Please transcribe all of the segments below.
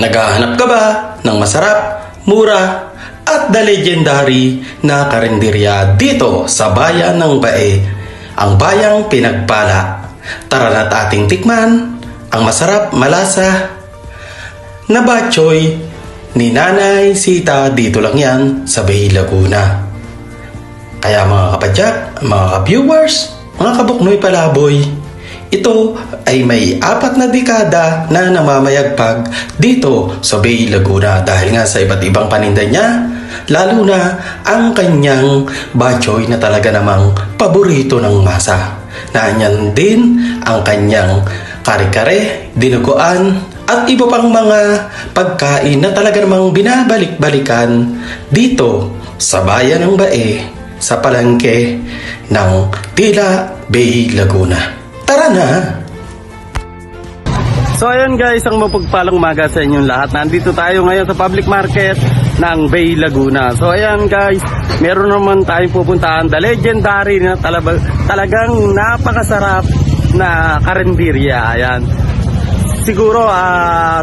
Naghahanap ka ba ng masarap, mura, at the legendary na karinderya dito sa bayan ng Bae, ang bayang pinagpala? Tara na't ating tikman ang masarap, malasa na batchoy ni Nanay Sita. Dito lang yan sa Bae, Laguna. Kaya mga kapadyak, mga ka-viewers, mga kabuknoy palaboy, ito ay may 4 na dekada na namamayagpag dito sa Bae, Laguna dahil nga sa iba't ibang paninda niya, lalo na ang kanyang batchoy na talaga namang paborito ng masa. Nanyan din ang kanyang kare-kare, dinuguan at iba pang mga pagkain na talaga namang binabalik-balikan dito sa bayan ng Bae, sa palengke ng Tila, Bae, Laguna. Tara na! So ayan guys, ang mapagpalang umaga sa inyong lahat. Nandito tayo ngayon sa public market ng Bae, Laguna. So ayan guys, meron naman tayong pupuntahan, the legendary na talagang napakasarap na karinderya. Ayan. Siguro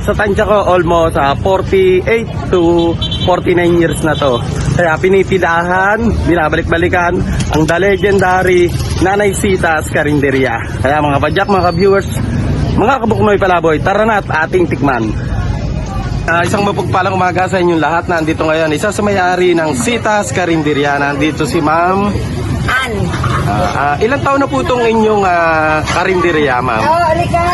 sa tansya ko almost 48 to 49 years na to. Kaya pinipilahan, binabalik-balikan ang the legendary Nanay Sita's Karinderya. Kaya mga padyak, mga viewers, mga kabuknoy palaboy, tara na at ating tikman. Isang mapagpalang umaga sa inyong lahat. Nandito ngayon isa sa may-ari ng Sita's Karinderya. Nandito si Ma'am Ann. Ilang taon na po itong inyong karinderya, Ma'am? Alika.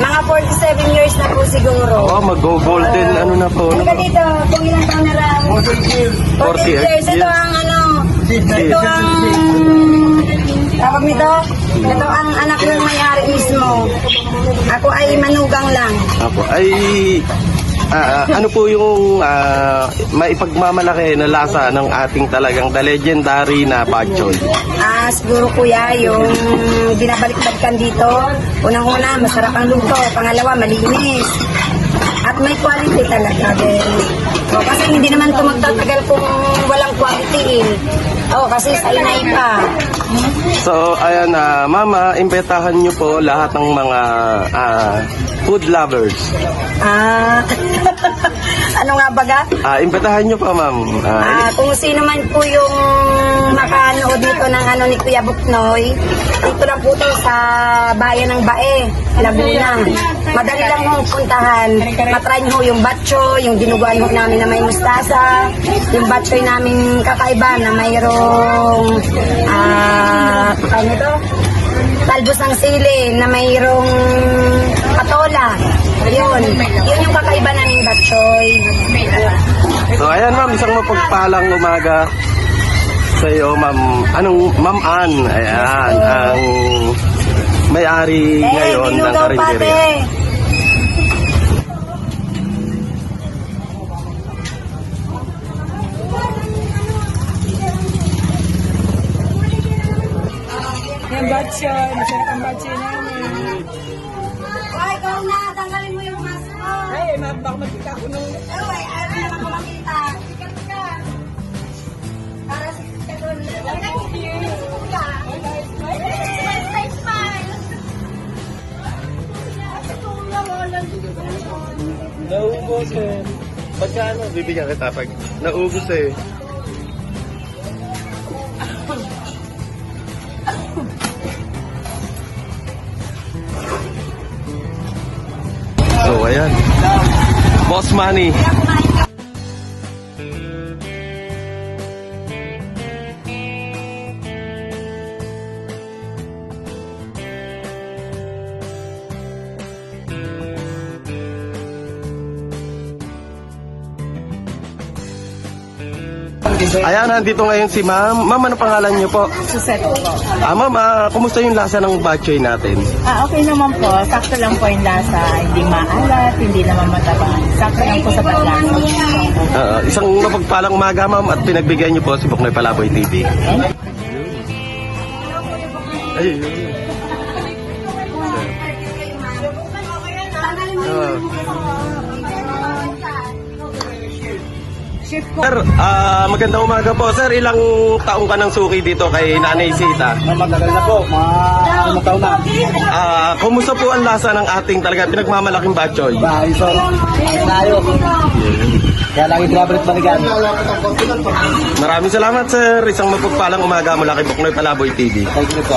Mga 47 years na po siguro. Mag-golden ano na po. Alika dito, kung ilang taon na lang. 48 years. Ito ang ito ang tawag nito. Ito ang anak ng may-ari mismo. Ako ay manugang lang. Apo, ay ano po yung maipagmamalaki na lasa ng ating talagang the legendary na batchoy? Siguro kuya, yung binabalik-balikan dito, unang-una, masarap ang luto. Pangalawa, malinis. At may quality talaga. Kasi hindi naman ito magtatagal kung walang quality. Kasi sa inay pa. So, ayan, Mama, imbitahan nyo po lahat ng mga food lovers. Ano nga baga? Imbitahan nyo pa, Ma'am. Kung sino man po yung makanood dito ng ni Kuya Buknoy, dito lang po ito sa bayan ng Bae, Laguna. Madali lang hong puntahan. Matry nyo yung batchoy, yung dinuguan ho namin na may mustasa, yung batchoy namin kakaiba na mayroong ano ito? Talbos ng sili na mayroong patola. Yun yung kakaiba namin batchoy. So ayan, Ma'am, isang mapagpalang umaga sa iyo, Ma'am. Ma'am Ann, ayan, ang may-ari ngayon ng karinderya. Yung batchoy, masarap ang batchoy namin. Ay, ikaw na, tanggalin mo yung mask mo. Ay, baka makita ko nung... Ay, ayaw naman ko makita. Sikat ka. Para sa karon. Naubos eh. Pagkano? Bibigyan kita pag naubos eh. So, ayan. Boss Money. Ayan, nandito ngayon si Ma'am. Ma'am, ano pangalan niyo po? Suset po. Ma'am, kumusta yung lasa ng batchoy natin? Okay naman po. Sakto lang po yung lasa. Hindi maalat, hindi naman matabang. Sakto lang po sa paglasa. Isang mapagpalang umaga, Ma'am, at pinagbigyan niyo po si Buknoy Palaboy TV. Ayun. Chef ko. Sir, magandang umaga po. Sir, ilang taong ka ng suki dito kay Nanay Sita? Matagal na po, mga taon na. Kumusta po ang lasa ng ating talaga pinagmamalaking batchoy? Ayos o, tayo. Kaya lagi travel at balikan. Maraming salamat, sir. Isang mapagpalang umaga mula kay Buknoy Palaboy TV. Thank you po.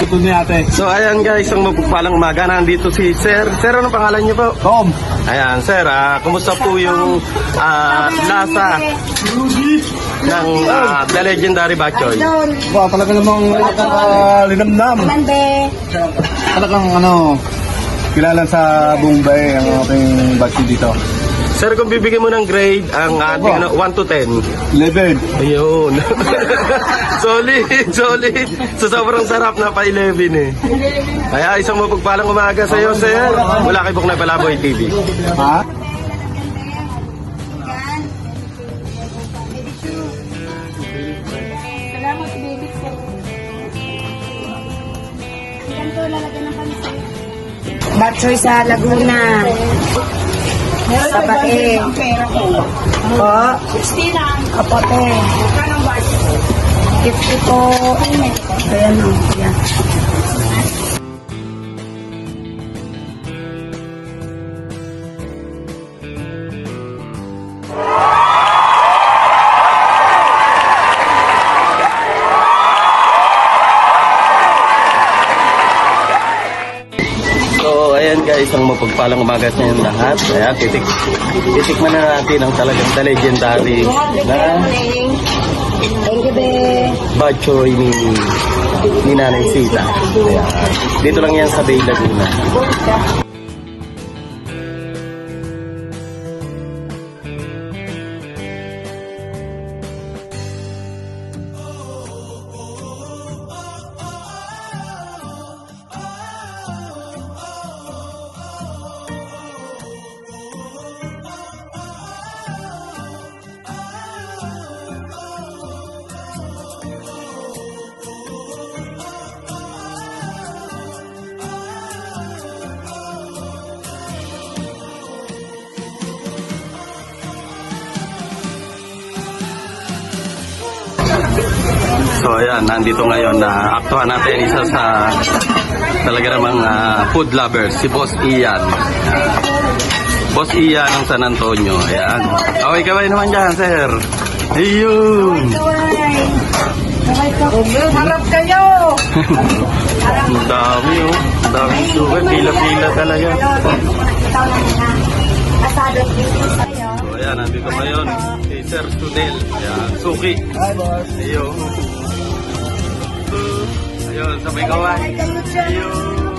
Ito niya ate. So ayan guys, ang mapagpalang umaga. Nandito si Sir. Sir, anong pangalan niyo po? Tom. Ayan, Sir. Kumusta po yung lasa ng The Legendary Batchoy? Wow, talaga namang linamnam. Mande. Talagang kilala sa buong bay ang ating batch dito. Sir, kung bibigyan mo ng grade ang ating 1 to 10. 11. Ayun. solid. So sobrang sarap na pa 11 eh. Kaya isang mapagpalang umaga sa iyo, Sir. Mula kay Buknoy Palaboy TV. Ha? Batchoy sa Laguna. Sa Bae. Po. 60 lang. Kapote. Kanong batch? 50 po. Ayan o. Yan. So, ayan guys, ang mapagpalang umaga sa inyo lahat. Ayan, titikman na natin ang talagang The Legendary na Thank you, be. batchoy ni Nanay Sita. Ayan. Dito lang yan sa Bay Laguna. So ayan, nandito ngayon na aktuhan natin isa sa talaga namang food lovers, si Boss Ian. Boss Ian ng San Antonio. Ayan. Okay, kaway naman dyan, sir. Ayun. Harap kayo. Ang dami oh. Ang dami sugar. Pila-pila talaga. Asado dito sa'yo. So ayan, nandito ngayon si Sir Studel. Ayan, suki. Hi, boss. Ayun. Ayun, sabay kaway. Ayun.